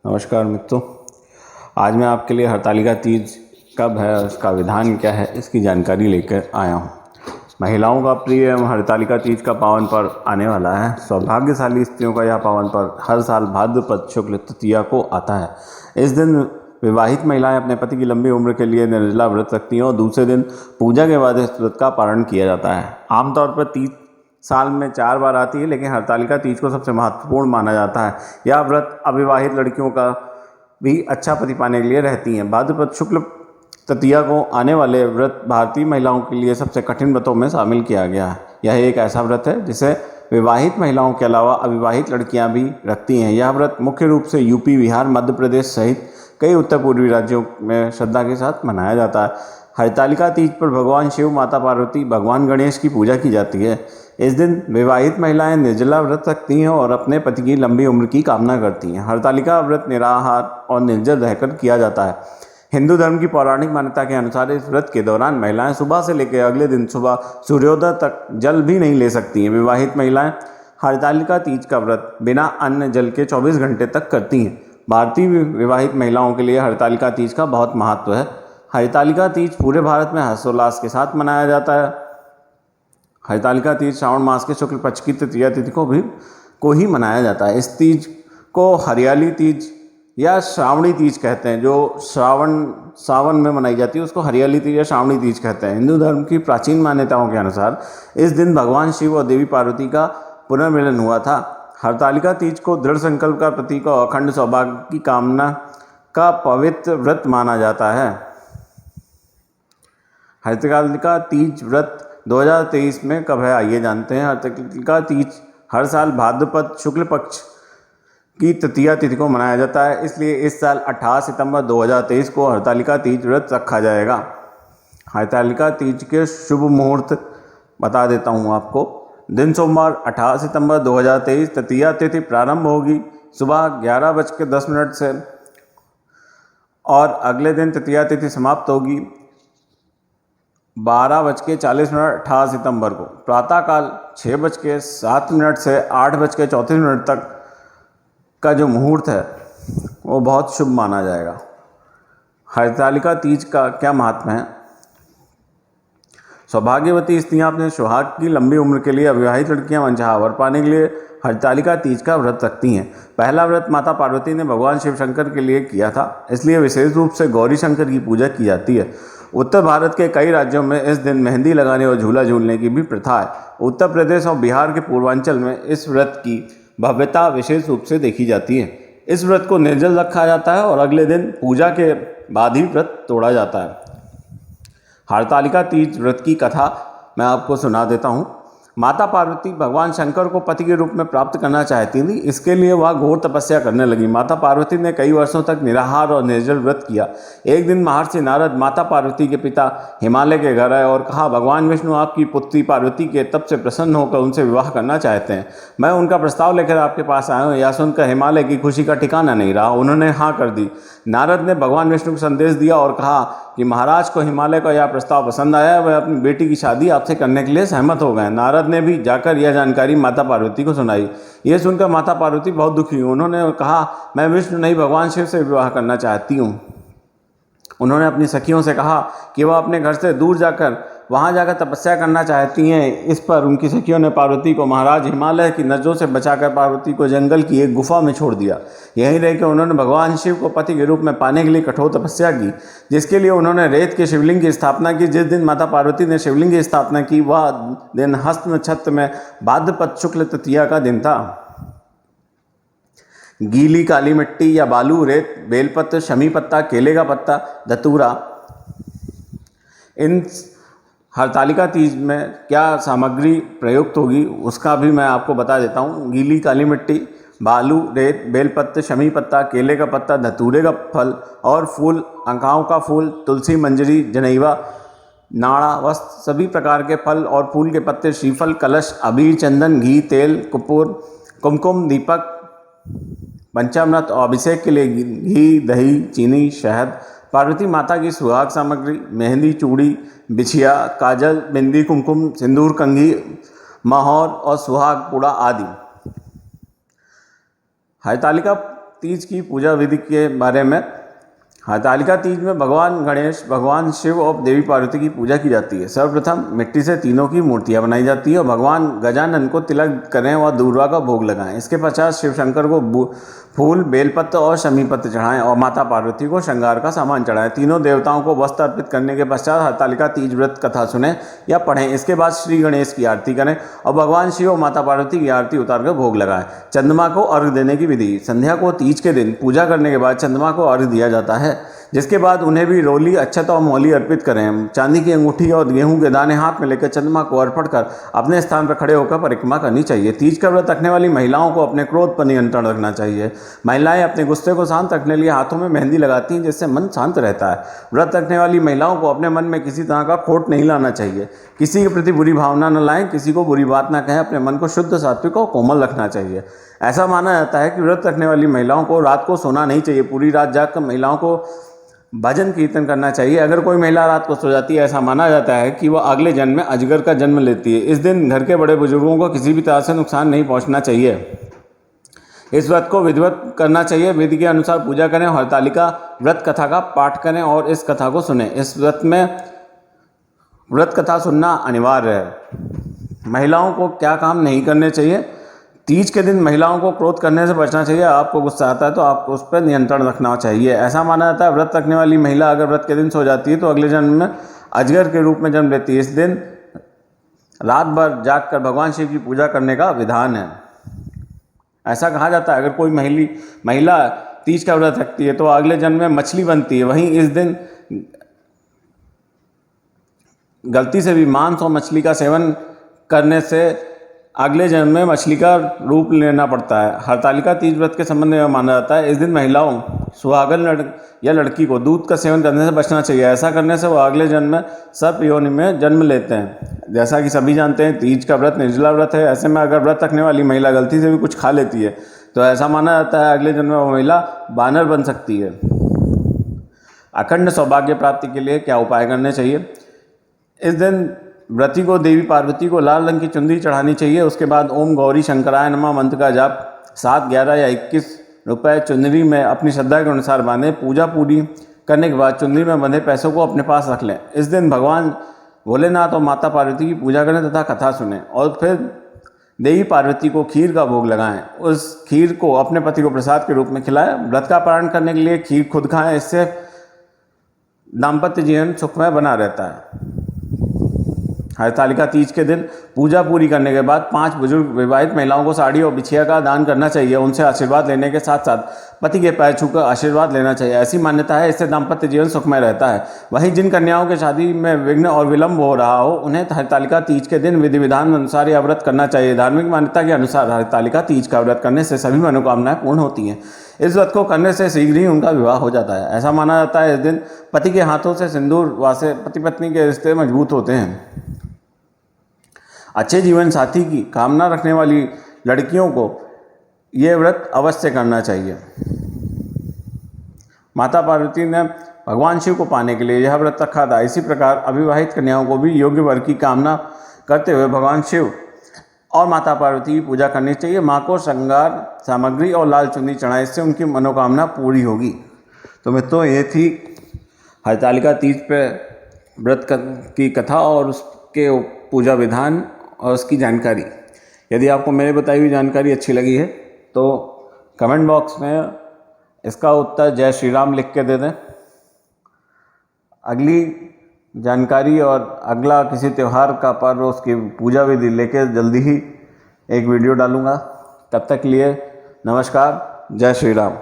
नमस्कार मित्रों। आज मैं आपके लिए हरतालिका तीज कब है और उसका विधान क्या है इसकी जानकारी लेकर आया हूँ। महिलाओं का प्रिय एवं हरतालिका तीज का पावन पर्व आने वाला है। सौभाग्यशाली स्त्रियों का यह पावन पर्व हर साल भाद्रपद शुक्ल तृतीया को आता है। इस दिन विवाहित महिलाएं अपने पति की लंबी उम्र के लिए निर्जला व्रत रखती हैं और दूसरे दिन पूजा के बाद इस व्रत का पारण किया जाता है। आमतौर पर तीज साल में 4 बार आती है, लेकिन हरतालिका तीज को सबसे महत्वपूर्ण माना जाता है। यह व्रत अविवाहित लड़कियों का भी अच्छा पति पाने के लिए रहती हैं। भाद्रपद शुक्ल तृतीया को आने वाले व्रत भारतीय महिलाओं के लिए सबसे कठिन व्रतों में शामिल किया गया है। यह एक ऐसा व्रत है जिसे विवाहित महिलाओं के अलावा अविवाहित लड़कियां भी रखती हैं। यह व्रत मुख्य रूप से यूपी, बिहार, मध्य प्रदेश सहित कई उत्तर पूर्वी राज्यों में श्रद्धा के साथ मनाया जाता है। हरतालिका तीज पर भगवान शिव, माता पार्वती, भगवान गणेश की पूजा की जाती है। इस दिन विवाहित महिलाएं निर्जला व्रत रखती हैं और अपने पति की लंबी उम्र की कामना करती हैं। हरतालिका व्रत निराहार और निर्जल रहकर किया जाता है। हिंदू धर्म की पौराणिक मान्यता के अनुसार इस व्रत के दौरान महिलाएं सुबह से लेकर अगले दिन सुबह सूर्योदय तक जल भी नहीं ले सकती हैं। विवाहित महिलाएं हरतालिका तीज का व्रत बिना अन्न जल के 24 घंटे तक करती हैं। भारतीय विवाहित महिलाओं के लिए हरतालिका तीज का बहुत महत्व है। हरतालिका तीज पूरे भारत में हर्षोल्लास के साथ मनाया जाता है। हरतालिका तीज श्रावण मास के शुक्ल पक्ष की तृतीया तिथि को ही मनाया जाता है। इस तीज को हरियाली तीज या श्रावणी तीज कहते हैं। जो सावन में मनाई जाती है उसको हरियाली तीज या श्रावणी तीज कहते हैं। हिंदू धर्म की प्राचीन मान्यताओं के अनुसार इस दिन भगवान शिव और देवी पार्वती का पुनर्मिलन हुआ था। हरतालिका तीज को दृढ़ संकल्प का प्रतीक और अखंड सौभाग्य की कामना का पवित्र व्रत माना जाता है। हरतालिका तीज व्रत 2023 में कब है आइए जानते हैं। हरतालिका तीज हर साल भाद्रपद शुक्ल पक्ष की तृतीया तिथि को मनाया जाता है, इसलिए इस साल 18 सितंबर 2023 को हरतालिका तीज व्रत रखा जाएगा। हरतालिका तीज के शुभ मुहूर्त बता देता हूँ आपको। दिन सोमवार 18 सितंबर 2023 तृतीया तिथि प्रारंभ होगी सुबह 11:10 से और अगले दिन तृतीया तिथि समाप्त होगी 12:40 18 सितंबर को। प्रातःकाल 6:07 से 8:34 तक का जो मुहूर्त है वो बहुत शुभ माना जाएगा। हरतालिका तीज का क्या महात्मा है। सौभाग्यवती स्त्रियां अपने सुहाग की लंबी उम्र के लिए, अविवाहित लड़कियां मनचाहा वर पाने के लिए हरतालिका तीज का व्रत रखती हैं। पहला व्रत माता पार्वती ने भगवान शिव शंकर के लिए किया था, इसलिए विशेष रूप से गौरी शंकर की पूजा की जाती है। उत्तर भारत के कई राज्यों में इस दिन मेहंदी लगाने और झूला झूलने की भी प्रथा है। उत्तर प्रदेश और बिहार के पूर्वांचल में इस व्रत की भव्यता विशेष रूप से देखी जाती है। इस व्रत को निर्जल रखा जाता है और अगले दिन पूजा के बाद ही व्रत तोड़ा जाता है। हरतालिका तीज व्रत की कथा मैं आपको सुना देता हूँ। माता पार्वती भगवान शंकर को पति के रूप में प्राप्त करना चाहती थी, इसके लिए वह घोर तपस्या करने लगी। माता पार्वती ने कई वर्षों तक निराहार और निर्जल व्रत किया। एक दिन महर्षि नारद माता पार्वती के पिता हिमालय के घर आए और कहा, भगवान विष्णु आपकी पुत्री पार्वती के तप से प्रसन्न होकर उनसे विवाह करना चाहते हैं। मैं उनका प्रस्ताव लेकर आपके पास आया हूँ। यह सुनकर हिमालय की खुशी का ठिकाना नहीं रहा। उन्होंने हाँ कर दी। नारद ने भगवान विष्णु को संदेश दिया और कहा कि महाराज को हिमालय का यह प्रस्ताव पसंद आया, वह अपनी बेटी की शादी आपसे करने के लिए सहमत हो गए। नारद ने भी जाकर यह जानकारी माता पार्वती को सुनाई। यह सुनकर माता पार्वती बहुत दुखी हुई। उन्होंने कहा, मैं विष्णु नहीं भगवान शिव से विवाह करना चाहती हूँ। उन्होंने अपनी सखियों से कहा कि वह अपने घर से दूर जाकर वहाँ जाकर तपस्या करना चाहती हैं। इस पर उनकी सखियों ने पार्वती को महाराज हिमालय की नजरों से बचाकर पार्वती को जंगल की एक गुफा में छोड़ दिया। यहीं रहकर उन्होंने भगवान शिव को पति के रूप में पाने के लिए कठोर तपस्या की, जिसके लिए उन्होंने रेत के शिवलिंग की स्थापना की। जिस दिन माता पार्वती ने शिवलिंग की स्थापना की वह दिन हस्त नक्षत्र में भाद्रपद शुक्ल तृतीया का दिन था। गीली काली मिट्टी या बालू, रेत, बेलपत्र, शमी पत्ता, केले का पत्ता, धतूरा, इन हरतालिका तीज में क्या सामग्री प्रयुक्त होगी उसका भी मैं आपको बता देता हूँ। गीली काली मिट्टी, बालू, रेत, बेलपत्र, शमी पत्ता, केले का पत्ता, धतूरे का फल और फूल, अंकाओं का फूल, तुलसी, मंजरी, जनेवा, नाड़ा, वस्त्र, सभी प्रकार के फल और फूल के पत्ते, श्रीफल, कलश, अबीर, चंदन, घी, तेल, कपूर, कुमकुम, दीपक, पंचामृत और अभिषेक के लिए घी, दही, चीनी, शहद, पार्वती माता की सुहाग सामग्री, मेहंदी, चूड़ी, बिछिया, काजल, बिंदी, कुमकुम, सिंदूर, कंघी, महौर और सुहाग पुड़ा आदि। हरतालिका तीज की पूजा विधि के बारे में। हरतालिका तीज में भगवान गणेश, भगवान शिव और देवी पार्वती की पूजा की जाती है। सर्वप्रथम मिट्टी से तीनों की मूर्तियां बनाई जाती है और भगवान गजानन को तिलक करें और दूर्वा का भोग लगाएं। इसके पश्चात शिव शंकर को फूल, बेलपत्र और शमी पत्र चढ़ाएं और माता पार्वती को श्रृंगार का सामान चढ़ाएं। तीनों देवताओं को वस्त्र अर्पित करने के पश्चात हरतालिका तीज व्रत कथा सुने या पढ़ें। इसके बाद श्री गणेश की आरती करें और भगवान शिव और माता पार्वती की आरती उतारकर भोग लगाएं। चंद्रमा को अर्घ्य देने की विधि। संध्या को तीज के दिन पूजा करने के बाद चंद्रमा को अर्घ्य दिया जाता है, जिसके बाद उन्हें भी रोली, अक्षत और मौली अर्पित करें। चांदी की अंगूठी और गेहूं के दाने हाथ में लेकर चंद्रमा को अर्पण कर अपने स्थान पर खड़े होकर परिक्रमा करनी चाहिए। तीज का व्रत रखने वाली महिलाओं को अपने क्रोध पर नियंत्रण रखना चाहिए। महिलाएं अपने गुस्से को शांत रखने के लिए हाथों में मेहंदी लगाती हैं, जिससे मन शांत रहता है। व्रत रखने वाली महिलाओं को अपने मन में किसी तरह का खोट नहीं लाना चाहिए। किसी के प्रति बुरी भावना न लाएं, किसी को बुरी बात न कहें। अपने मन को शुद्ध, सात्विक और कोमल रखना चाहिए। ऐसा माना जाता है कि व्रत रखने वाली महिलाओं को रात को सोना नहीं चाहिए। पूरी रात जागकर महिलाओं को भजन कीर्तन करना चाहिए। अगर कोई महिला रात को सो जाती है, ऐसा माना जाता है कि वह अगले जन्म में अजगर का जन्म लेती है। इस दिन घर के बड़े बुजुर्गों को किसी भी तरह से नुकसान नहीं पहुंचना चाहिए। इस व्रत को विधिवत करना चाहिए। विधि के अनुसार पूजा करें, हरतालिका व्रत कथा का पाठ करें और इस कथा को सुनें। इस व्रत में व्रत कथा सुनना अनिवार्य है। महिलाओं को क्या काम नहीं करने चाहिए। तीज के दिन महिलाओं को क्रोध करने से बचना चाहिए। आपको गुस्सा आता है तो आपको उस पर नियंत्रण रखना चाहिए। ऐसा माना जाता है व्रत रखने वाली महिला अगर व्रत के दिन सो जाती है तो अगले जन्म में अजगर के रूप में जन्म लेती है। इस दिन रात भर जागकर भगवान शिव की पूजा करने का विधान है। ऐसा कहा जाता है अगर कोई महिला तीज का व्रत रखती है तो अगले जन्म में मछली बनती है। वहीं इस दिन गलती से भी मांस और मछली का सेवन करने से अगले जन्म में मछली का रूप लेना पड़ता है। हरतालिका तीज व्रत के संबंध में माना जाता है इस दिन महिलाओं, सुहागन या लड़की को दूध का सेवन करने से बचना चाहिए। ऐसा करने से वह अगले जन्म में सर्प योनि में जन्म लेते हैं। जैसा कि सभी जानते हैं तीज का व्रत निर्जला व्रत है। ऐसे में अगर व्रत रखने वाली महिला गलती से भी कुछ खा लेती है तो ऐसा माना जाता है अगले जन्म में वह महिला बानर बन सकती है। अखंड सौभाग्य प्राप्ति के लिए क्या उपाय करने चाहिए। इस दिन व्रती को देवी पार्वती को लाल रंग की चुंदरी चढ़ानी चाहिए। उसके बाद ओम गौरी शंकराय नमः मंत्र का जाप 7, 11 या 21 रुपये चुंदरी में अपनी श्रद्धा के अनुसार बांधें। पूजा पूरी करने के बाद चुंदरी में बंधे पैसों को अपने पास रख लें। इस दिन भगवान भोलेनाथ और माता पार्वती की पूजा करें तथा कथा सुनें और फिर देवी पार्वती को खीर का भोग लगाएं। उस खीर को अपने पति को प्रसाद के रूप में खिलाएं। व्रत का पारण करने के लिए खीर खुद खाएं। इससे दाम्पत्य जीवन सुखमय बना रहता है। हरतालिका तीज के दिन पूजा पूरी करने के बाद 5 बुजुर्ग विवाहित महिलाओं को साड़ी और बिछिया का दान करना चाहिए। उनसे आशीर्वाद लेने के साथ साथ पति के पैर छूकर आशीर्वाद लेना चाहिए। ऐसी मान्यता है इससे दाम्पत्य जीवन सुखमय रहता है। वहीं जिन कन्याओं के शादी में विघ्न और विलंब हो रहा हो उन्हें हरतालिका तीज के दिन विधि विधान अनुसार यह व्रत करना चाहिए। धार्मिक मान्यता के अनुसार हरतालिका तीज का व्रत करने से सभी मनोकामनाएं पूर्ण होती हैं। इस व्रत को करने से शीघ्र ही उनका विवाह हो जाता है। ऐसा माना जाता है इस दिन पति के हाथों से सिंदूर वासे पति पत्नी के रिश्ते मजबूत होते हैं। अच्छे जीवन साथी की कामना रखने वाली लड़कियों को ये व्रत अवश्य करना चाहिए। माता पार्वती ने भगवान शिव को पाने के लिए यह व्रत रखा था। इसी प्रकार अविवाहित कन्याओं को भी योग्य वर की कामना करते हुए भगवान शिव और माता पार्वती की पूजा करनी चाहिए। माँ को श्रृंगार सामग्री और लाल चुन्नी चढ़ाएं, इससे उनकी मनोकामना पूरी होगी। तो मित्रों ये थी हरतालिका तीज पे व्रत की कथा और उसके पूजा विधान और उसकी जानकारी। यदि आपको मेरे बताई हुई जानकारी अच्छी लगी है तो कमेंट बॉक्स में इसका उत्तर जय श्री राम लिख के दे दें। अगली जानकारी और अगला किसी त्यौहार का पर्व उसकी पूजा विधि लेकर जल्दी ही एक वीडियो डालूँगा। तब तक लिए नमस्कार, जय श्री राम।